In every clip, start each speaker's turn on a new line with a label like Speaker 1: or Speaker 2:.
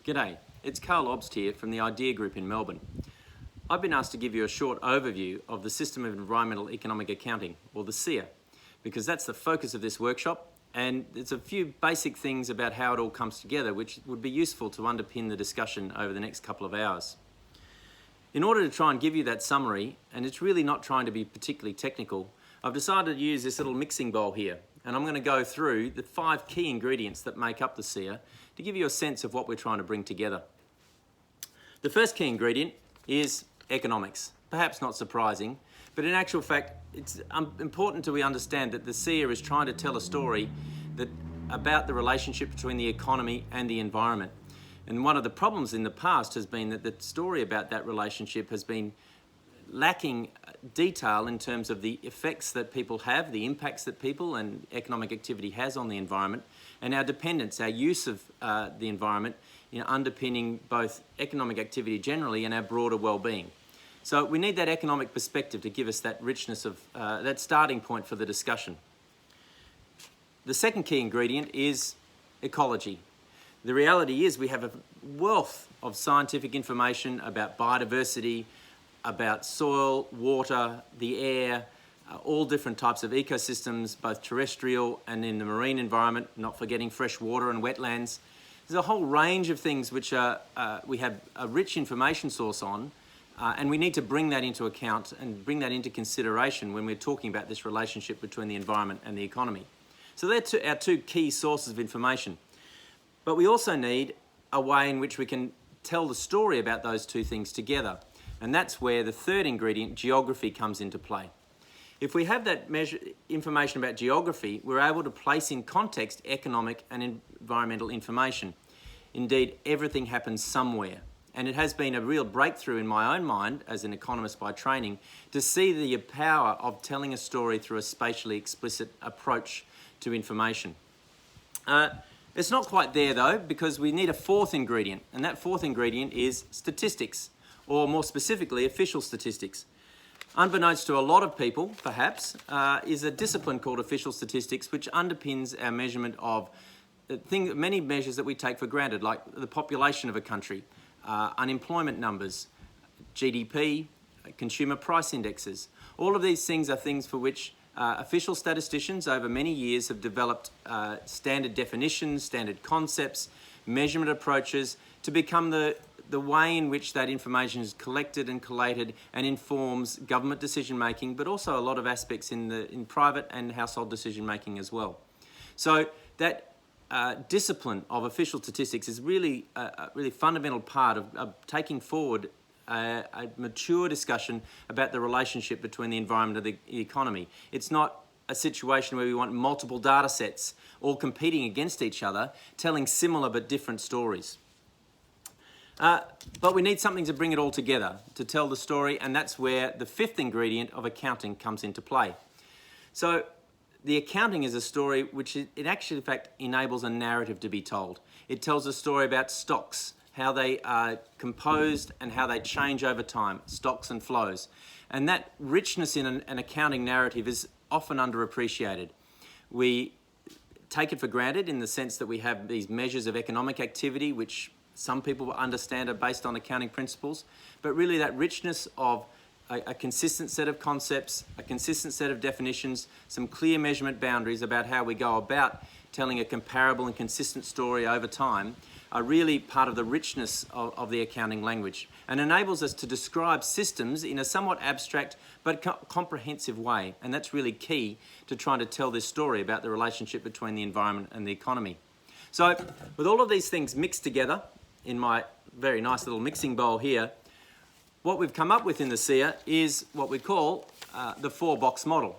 Speaker 1: G'day, it's Obst here from the Idea Group in Melbourne. I've been asked to give you a short overview of the System of Environmental Economic Accounting, or the SEEA, because that's the focus of this workshop, and there's a few basic things about how it all comes together which would be useful to underpin the discussion over the next couple of hours. In order to try and give you that summary, and it's really not trying to be particularly technical, I've decided to use this little mixing bowl here, and I'm going to go through the 5 key ingredients that make up the SEEA to give you a sense of what we're trying to bring together. The first key ingredient is economics. Perhaps not surprising, but in actual fact, it's important to understand that the SEEA is trying to tell a story about the relationship between the economy and the environment. And one of the problems in the past has been that the story about that relationship has been lacking detail in terms of the effects that people have, the impacts that people and economic activity has on the environment, and our dependence, our use of the environment in underpinning both economic activity generally and our broader well-being. So we need that economic perspective to give us that richness of that starting point for the discussion. The second key ingredient is ecology. The reality is we have a wealth of scientific information about biodiversity, about soil, water, the air, all different types of ecosystems, both terrestrial and in the marine environment, not forgetting fresh water and wetlands. There's a whole range of things which we have a rich information source on, and we need to bring that into account and bring that into consideration when we're talking about this relationship between the environment and the economy. So they're our 2 key sources of information. But we also need a way in which we can tell the story about those 2 things together. And that's where the third ingredient, geography, comes into play. If we have that information about geography, we're able to place in context economic and environmental information. Indeed, everything happens somewhere. And it has been a real breakthrough in my own mind, as an economist by training, to see the power of telling a story through a spatially explicit approach to information. It's not quite there though, because we need a 4th ingredient, and that 4th ingredient is statistics, or more specifically, official statistics. Unbeknownst to a lot of people, perhaps, is a discipline called official statistics, which underpins our measurement of many measures that we take for granted, like the population of a country, unemployment numbers, GDP, consumer price indexes. All of these things are things for which official statisticians over many years have developed standard definitions, standard concepts, measurement approaches to become the way in which that information is collected and collated and informs government decision making, but also a lot of aspects in private and household decision making as well. So that discipline of official statistics is really a really fundamental part of taking forward a mature discussion about the relationship between the environment and the economy. It's not a situation where we want multiple data sets all competing against each other, telling similar but different stories. But we need something to bring it all together, to tell the story, and that's where the 5th ingredient of accounting comes into play. So the accounting is a story which it actually, in fact, enables a narrative to be told. It tells a story about stocks, how they are composed and how they change over time, stocks and flows. And that richness in an accounting narrative is often underappreciated. We take it for granted in the sense that we have these measures of economic activity, which some people understand are based on accounting principles, but really that richness of a consistent set of concepts, a consistent set of definitions, some clear measurement boundaries about how we go about telling a comparable and consistent story over time are really part of the richness of the accounting language, and enables us to describe systems in a somewhat abstract but comprehensive way. And that's really key to trying to tell this story about the relationship between the environment and the economy. So with all of these things mixed together in my very nice little mixing bowl here, what we've come up with in the SEEA is what we call the 4-box model,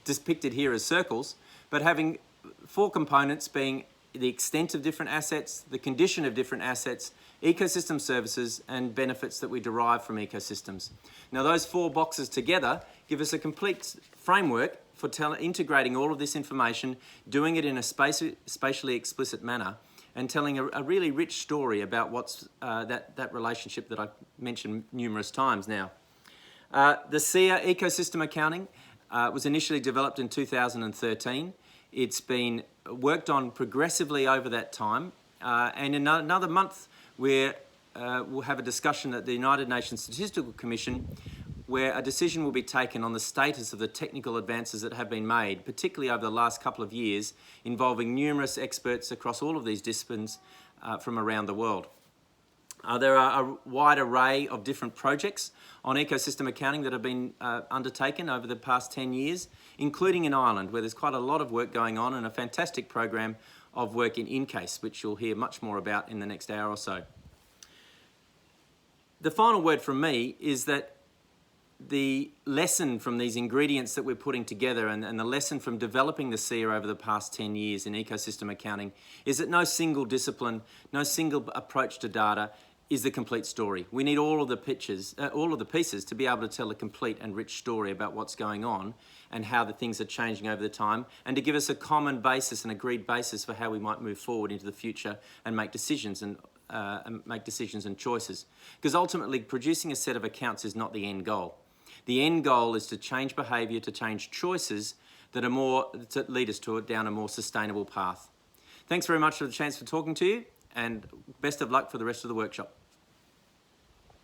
Speaker 1: depicted here as circles, but having 4 components being the extent of different assets, the condition of different assets, ecosystem services, and benefits that we derive from ecosystems. Now those 4 boxes together give us a complete framework for integrating all of this information, doing it in a spatially explicit manner, and telling a really rich story about what's that relationship that I've mentioned numerous times now. The SEEA ecosystem accounting was initially developed in 2013. It's been worked on progressively over that time, And in another month, we'll have a discussion at the United Nations Statistical Commission where a decision will be taken on the status of the technical advances that have been made, particularly over the last couple of years, involving numerous experts across all of these disciplines from around the world. There are a wide array of different projects on ecosystem accounting that have been undertaken over the past 10 years, including in Ireland, where there's quite a lot of work going on and a fantastic program of work in InCase, which you'll hear much more about in the next hour or so. The final word from me is that the lesson from these ingredients that we're putting together and the lesson from developing the SEEA over the past 10 years in ecosystem accounting is that no single discipline, no single approach to data is the complete story. We need all of the pieces to be able to tell a complete and rich story about what's going on and how the things are changing over the time, and to give us a common basis, an agreed basis for how we might move forward into the future and make decisions and choices. Because ultimately, producing a set of accounts is not the end goal. The end goal is to change behaviour, to change choices that lead us down a more sustainable path. Thanks very much for the chance for talking to you, and best of luck for the rest of the workshop.